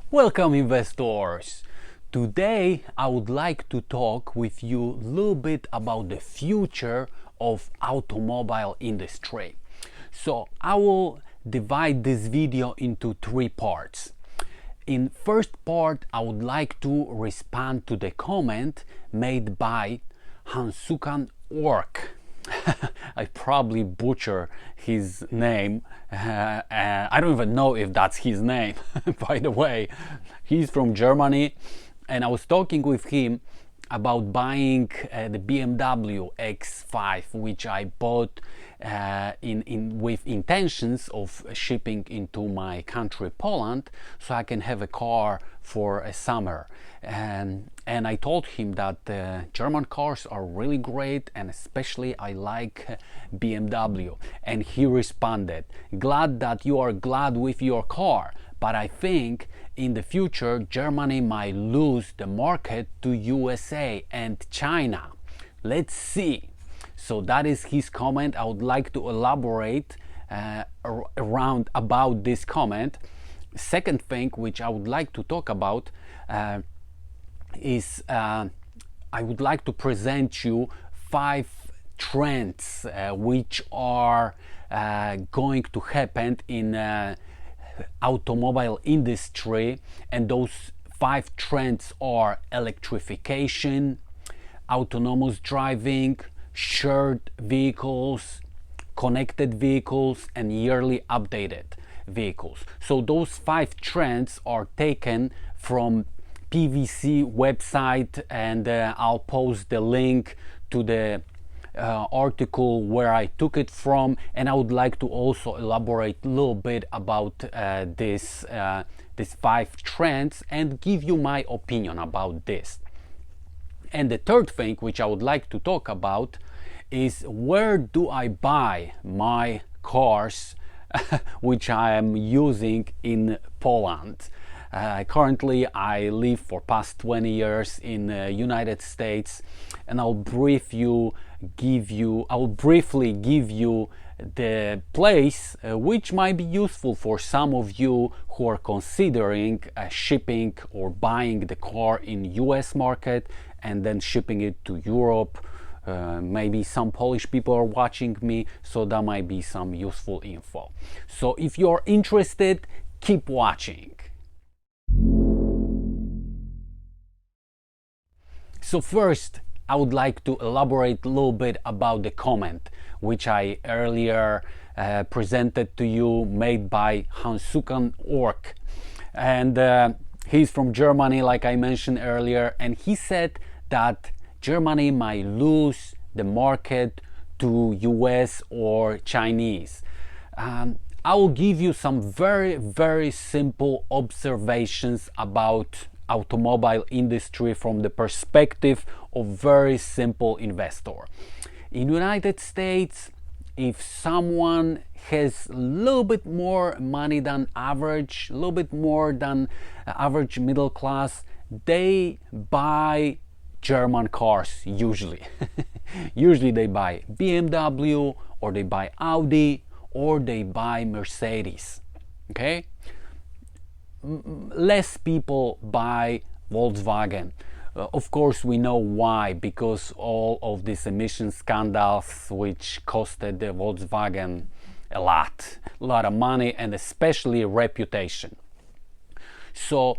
Welcome investors! Today I would like to talk with you a little bit about the future of automobile industry. So I will divide this video into three parts. In first part I would like to respond to the comment made by Hansukan Ork. I probably butcher his name. I don't even know if that's his name. By the way, he's from Germany, and I was talking with him about buying the BMW X5, which I bought with intentions of shipping into my country Poland, so I can have a car for a summer. And I told him that German cars are really great, and especially I like BMW. And he responded, "Glad that you are glad with your car, but I think in the future Germany might lose the market to USA and China. Let's see." So that is his comment. I would like to elaborate around about this comment. Second thing which I would like to talk about is I would like to present you 5 trends which are going to happen in automobile industry, and those 5 trends are electrification, autonomous driving, shared vehicles, connected vehicles, and yearly updated vehicles. So those 5 trends are taken from PVC website, and I'll post the link to the article where I took it from, and I would like to also elaborate a little bit about these 5 trends and give you my opinion about this. And the third thing which I would like to talk about is where do I buy my cars which I am using in Poland. Currently I live for past 20 years in United States, and I'll briefly give you the place which might be useful for some of you who are considering shipping or buying the car in US market and then shipping it to Europe. Maybe some Polish people are watching me, so that might be some useful info. So if you're interested, keep watching. So first, I would like to elaborate a little bit about the comment which I earlier presented to you, made by Hansukan Ork. And he's from Germany, like I mentioned earlier, and he said that Germany might lose the market to US or Chinese. I will give you some very simple observations about automobile industry from the perspective of very simple investor. In United States, if someone has a little bit more money than average, a little bit more than average middle class, they buy German cars usually. Usually they buy BMW, or they buy Audi, or they buy Mercedes. Okay? Less people buy Volkswagen. Of course we know why, because all of these emission scandals which costed the Volkswagen a lot of money, and especially reputation. So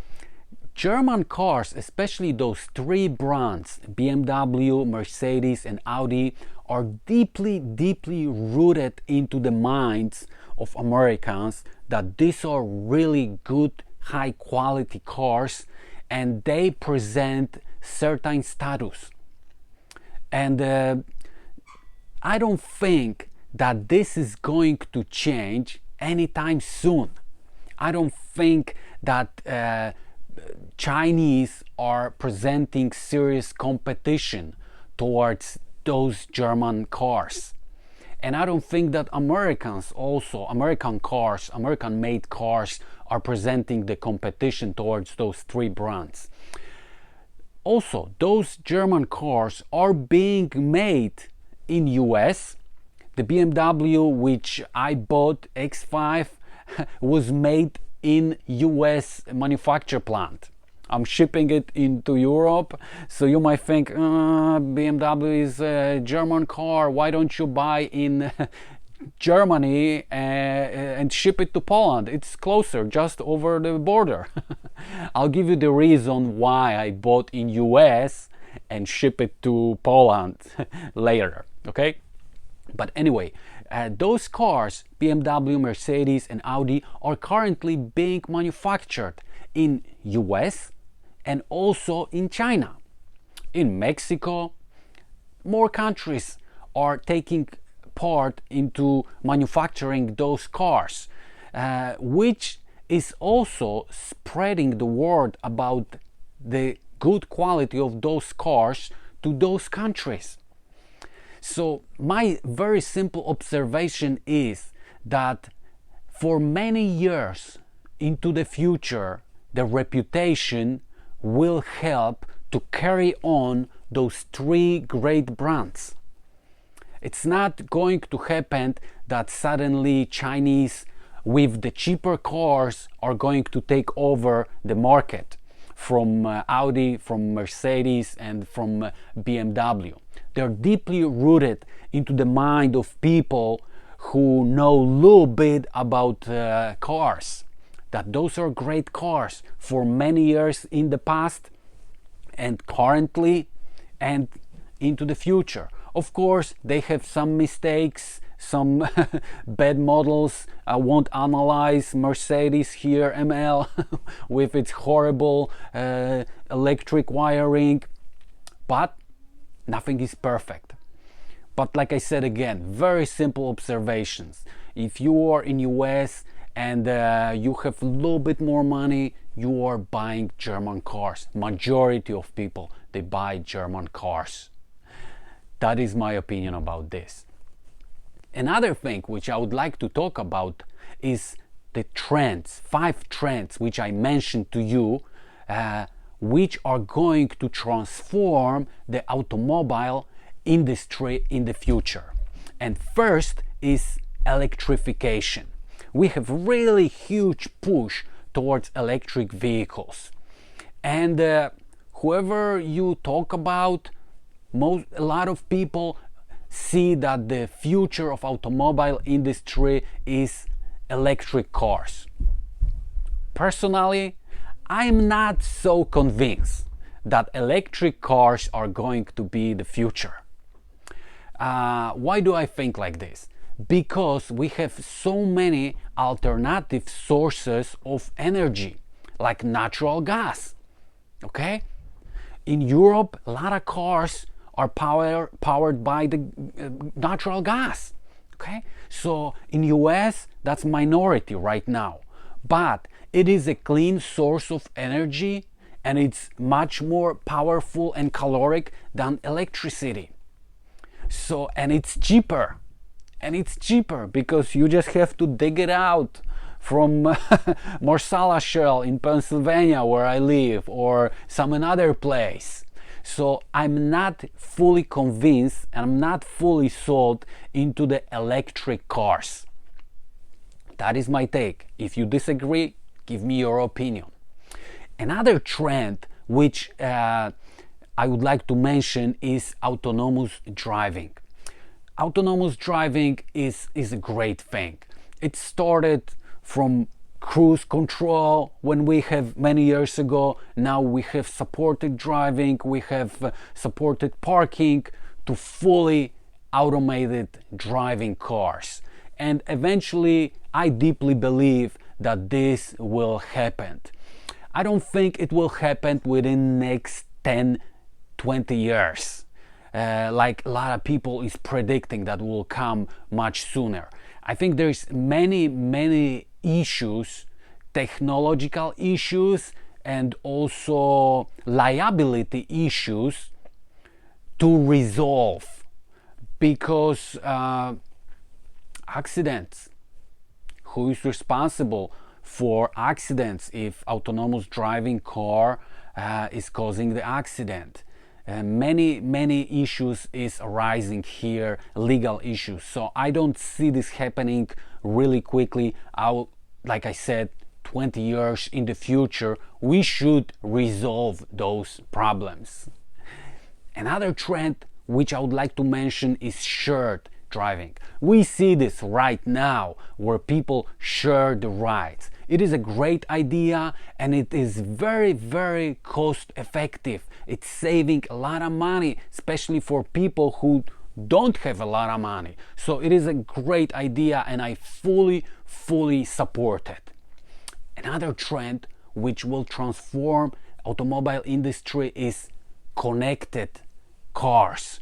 German cars, especially those 3 brands, BMW, Mercedes and Audi, are deeply rooted into the minds of Americans that these are really good, high quality cars, and they present certain status. And I don't think that this is going to change anytime soon. I don't think that Chinese are presenting serious competition towards those German cars. And I don't think that Americans also, American made cars, are presenting the competition towards those 3 brands. Also, those German cars are being made in US. The BMW which I bought, X5, was made in US manufacture plant. I'm shipping it into Europe, so you might think BMW is a German car, why don't you buy in Germany and ship it to Poland? It's closer, just over the border. I'll give you the reason why I bought in US and ship it to Poland later, okay? But anyway, those cars, BMW, Mercedes and Audi, are currently being manufactured in US and also in China. In Mexico, more countries are taking part into manufacturing those cars, which is also spreading the word about the good quality of those cars to those countries. So my very simple observation is that for many years into the future, the reputation will help to carry on those three great brands. It's not going to happen that suddenly Chinese with the cheaper cars are going to take over the market from Audi, from Mercedes and from BMW. They're deeply rooted into the mind of people who know a little bit about cars, that those are great cars for many years in the past and currently and into the future. Of course, they have some mistakes, some bad models. I won't analyze Mercedes here, ML, with its horrible electric wiring, but nothing is perfect. But like I said again, very simple observations. If you are in US and you have a little bit more money, you are buying German cars. Majority of people, they buy German cars. That is my opinion about this. Another thing which I would like to talk about is the trends, 5 trends which I mentioned to you, which are going to transform the automobile industry in the future. And first is electrification. We have really huge push towards electric vehicles. And whoever you talk about, a lot of people see that the future of automobile industry is electric cars. Personally, I'm not so convinced that electric cars are going to be the future. Why do I think like this? Because we have so many alternative sources of energy, like natural gas. Okay? In Europe, a lot of cars are powered by the natural gas. Okay? So in US, that's minority right now. But it is a clean source of energy and it's much more powerful and caloric than electricity. So, and it's cheaper. And it's cheaper because you just have to dig it out from Marsala Shell in Pennsylvania where I live or some another place. So I'm not fully convinced and I'm not fully sold into the electric cars. That is my take. If you disagree, give me your opinion. Another trend which I would like to mention is autonomous driving. Autonomous driving is a great thing. It started from cruise control when we have many years ago. Now we have supported driving, we have supported parking to fully automated driving cars. And eventually I deeply believe that this will happen. I don't think it will happen within next 10-20 years. Like a lot of people is predicting that will come much sooner. I think there's many issues, technological issues and also liability issues to resolve because accidents, who is responsible for accidents if autonomous driving car is causing the accident? Many issues is arising here, legal issues. So I don't see this happening really quickly. Like I said, 20 years in the future, we should resolve those problems. Another trend which I would like to mention is shared driving. We see this right now where people share the rides. It is a great idea and it is very, very cost effective. It's saving a lot of money, especially for people who don't have a lot of money. So it is a great idea and I fully support it. Another trend which will transform automobile industry is connected cars.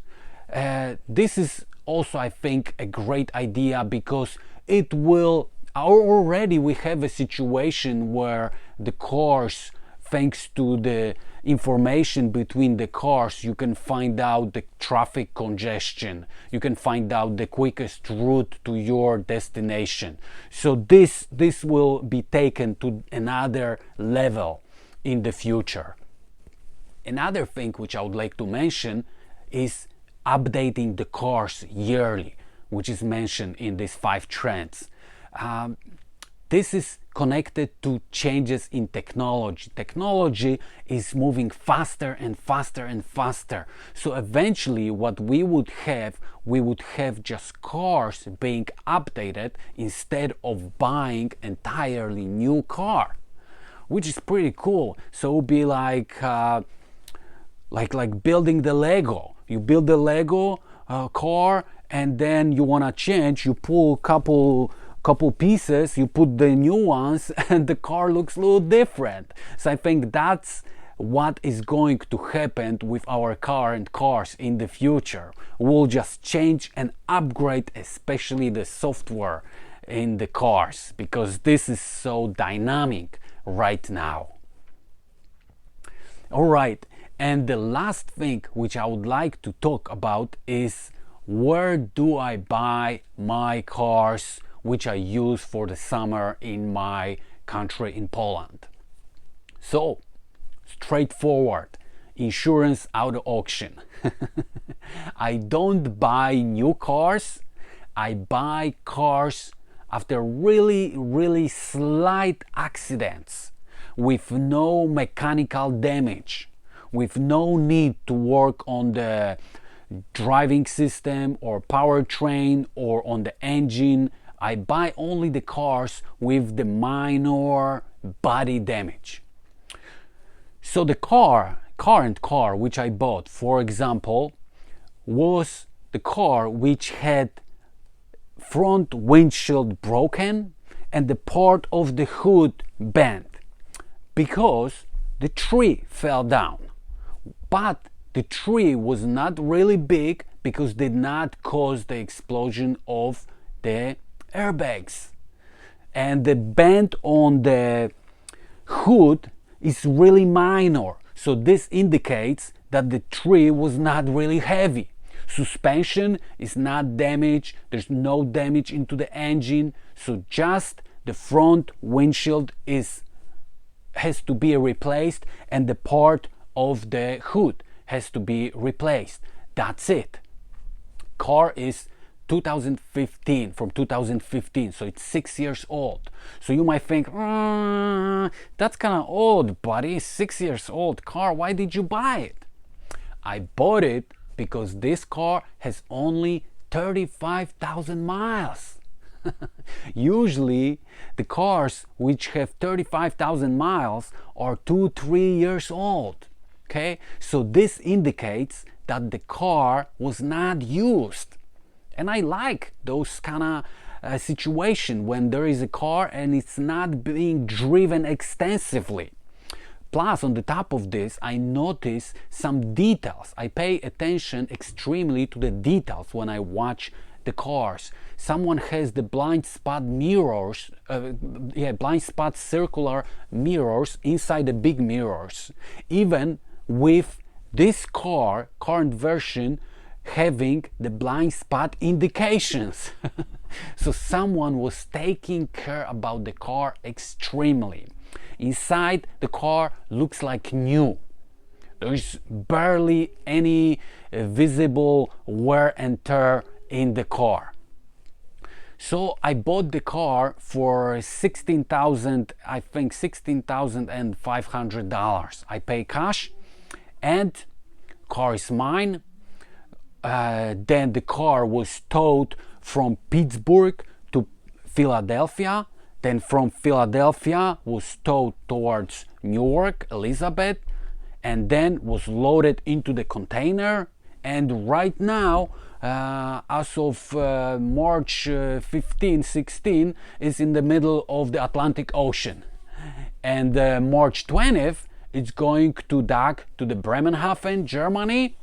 This is also, I think, a great idea because it will already we have a situation where the cars, thanks to the information between the cars, you can find out the traffic congestion, you can find out the quickest route to your destination. So this will be taken to another level in the future. Another thing which I would like to mention is updating the cars yearly, which is mentioned in these 5 trends. This is connected to changes in technology. Technology is moving faster and faster and faster. So eventually what we would have just cars being updated instead of buying entirely new car, which is pretty cool. So it would be like building the Lego. You build the Lego car and then you want to change, you pull a couple pieces, you put the new ones and the car looks a little different. So I think that's what is going to happen with our car and cars in the future. We'll just change and upgrade, especially the software in the cars, because this is so dynamic right now. All right. And the last thing which I would like to talk about is where do I buy my cars which I use for the summer in my country in Poland. So straightforward, insurance auto auction. I don't buy new cars, I buy cars after really slight accidents with no mechanical damage, with no need to work on the driving system or powertrain or on the engine. I buy only the cars with the minor body damage. So the current car which I bought, for example, was the car which had front windshield broken and the part of the hood bent because the tree fell down. But the tree was not really big because it did not cause the explosion of the airbags. And the bend on the hood is really minor. So this indicates that the tree was not really heavy. Suspension is not damaged. There's no damage into the engine. So just the front windshield has to be replaced and the part of the hood has to be replaced. That's it. Car is 2015, from 2015, so it's 6 years old. So you might think, that's kind of old, buddy. 6 years old car, why did you buy it? I bought it because this car has only 35,000 miles. Usually the cars which have 35,000 miles are 2-3 years old. Okay, so this indicates that the car was not used. And I like those kind of situation when there is a car and it's not being driven extensively. Plus, on the top of this, I notice some details. I pay attention extremely to the details when I watch the cars. Someone has the blind spot mirrors, blind spot circular mirrors inside the big mirrors. Even with this current version, having the blind spot indications. So someone was taking care about the car extremely. Inside, the car looks like new. There is barely any visible wear and tear in the car. So I bought the car for 16,000, I think $16,500. I pay cash, and car is mine. Then the car was towed from Pittsburgh to Philadelphia. Then from Philadelphia was towed towards Newark, Elizabeth, and then was loaded into the container. And right now, as of March 15, 16, is in the middle of the Atlantic Ocean. And March 20th, it's going to dock to the Bremerhaven, Germany.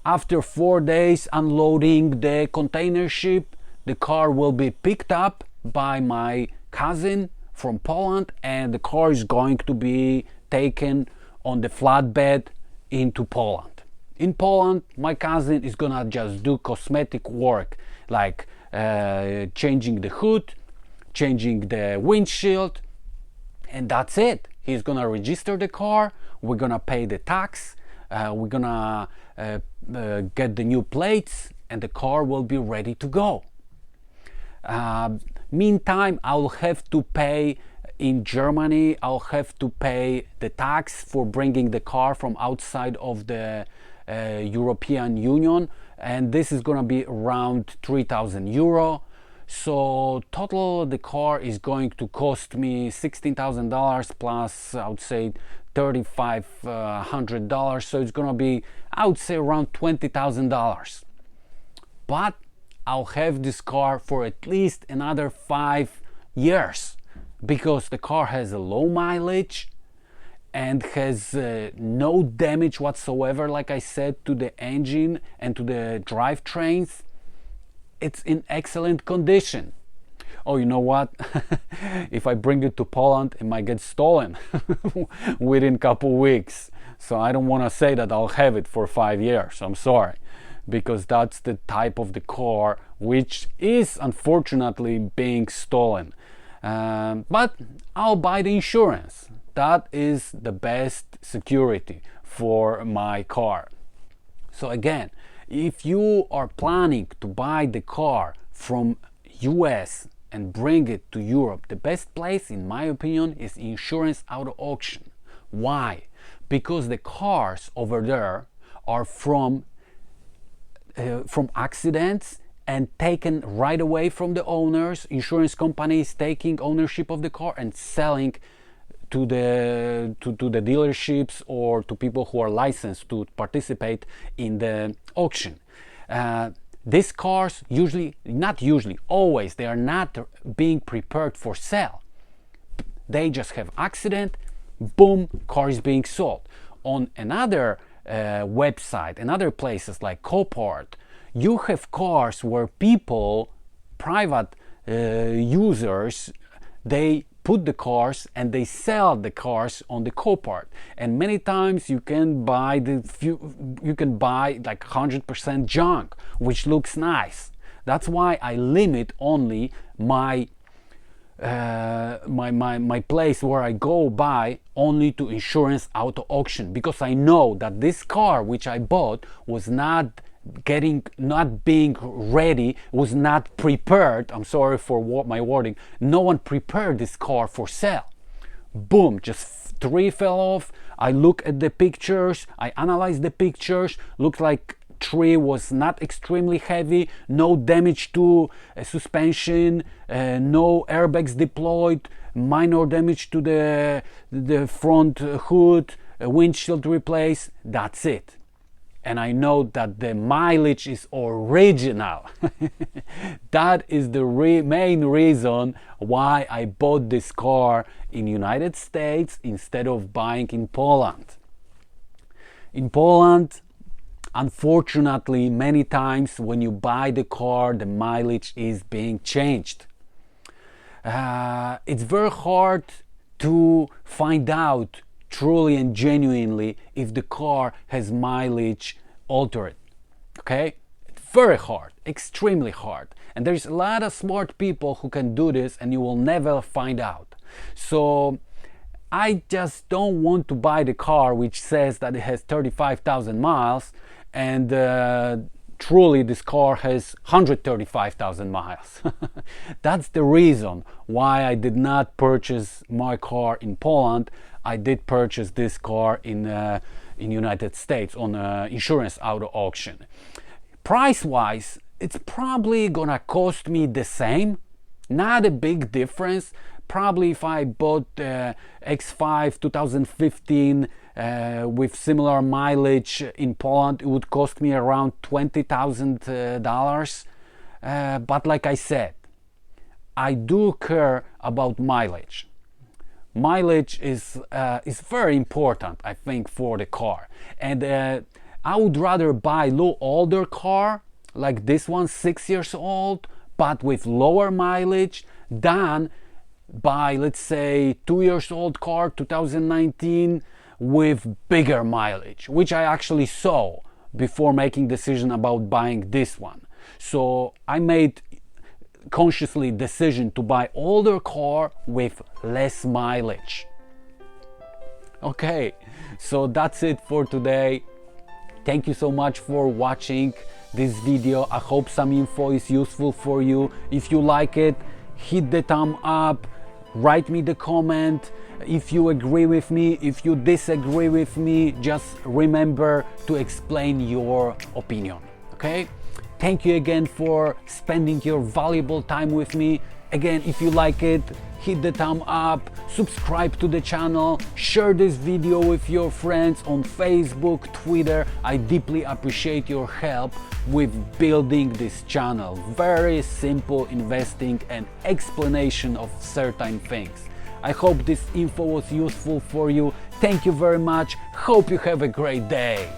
After 4 days unloading the container ship, the car will be picked up by my cousin from Poland, and the car is going to be taken on the flatbed into Poland. In Poland, my cousin is gonna just do cosmetic work, like changing the hood, changing the windshield, and that's it. He's gonna register the car, we're gonna pay the tax, we're gonna get the new plates, and the car will be ready to go. Meantime, I'll have to pay in Germany, I'll have to pay the tax for bringing the car from outside of the European Union, and this is gonna be around 3,000 euro. So total the car is going to cost me $16,000 plus, I would say, $3,500. So it's gonna be, I would say, around $20,000. But I'll have this car for at least another 5 years, because the car has a low mileage and has no damage whatsoever, like I said, to the engine and to the drivetrains. It's in excellent condition. Oh, you know what? If I bring it to Poland, it might get stolen within a couple weeks. So I don't want to say that I'll have it for 5 years. I'm sorry, because that's the type of the car which is unfortunately being stolen. But I'll buy the insurance. That is the best security for my car. So again, if you are planning to buy the car from US and bring it to Europe, the best place, in my opinion, is insurance auto auction. Why? Because the cars over there are from accidents and taken right away from the owners. Insurance companies taking ownership of the car and selling to the dealerships or to people who are licensed to participate in the auction. These cars always, they are not being prepared for sale. They just have accident, boom, car is being sold. On another website and other places like Copart, you have cars where people, private users, they put the cars and they sell the cars on the Copart, and many times you can buy like 100% junk, which looks nice. That's why I limit only my place where I go buy only to insurance auto auction, because I know that this car which I bought was not being ready, was not prepared. I'm sorry for my wording. No one prepared this car for sale. Boom, just tree fell off. I look at the pictures, I analyze the pictures, looks like tree was not extremely heavy, no damage to suspension, no airbags deployed, minor damage to the front hood, windshield replaced. That's it. And I know that the mileage is original. That is the main reason why I bought this car in United States instead of buying in Poland. In Poland, unfortunately, many times when you buy the car, the mileage is being changed. It's very hard to find out truly and genuinely if the car has mileage altered. Okay, it's very hard, extremely hard, and there's a lot of smart people who can do this, and you will never find out. So I just don't want to buy the car which says that it has 35,000 miles and truly this car has 135,000 miles. That's the reason why I did not purchase my car in Poland. I did purchase this car in United States on insurance auto auction. Price wise, it's probably gonna cost me the same, not a big difference. Probably if I bought X5 2015 with similar mileage in Poland, it would cost me around $20,000. But like I said, I do care about mileage. Mileage is very important, I think, for the car. And I would rather buy a little older car like this one, 6 years old, but with lower mileage, than buy, let's say, 2 years old car 2019 with bigger mileage, which I actually saw before making decision about buying this one. So I made consciously decision to buy older car with less mileage. Okay, so that's it for today. Thank you so much for watching this video. I hope some info is useful for you. If you like it, hit the thumb up, write me the comment. If you agree with me, if you disagree with me, just remember to explain your opinion. Okay? Thank you again for spending your valuable time with me. Again, if you like it, hit the thumb up, subscribe to the channel, share this video with your friends on Facebook, Twitter. I deeply appreciate your help with building this channel. Very simple investing and explanation of certain things. I hope this info was useful for you. Thank you very much. Hope you have a great day.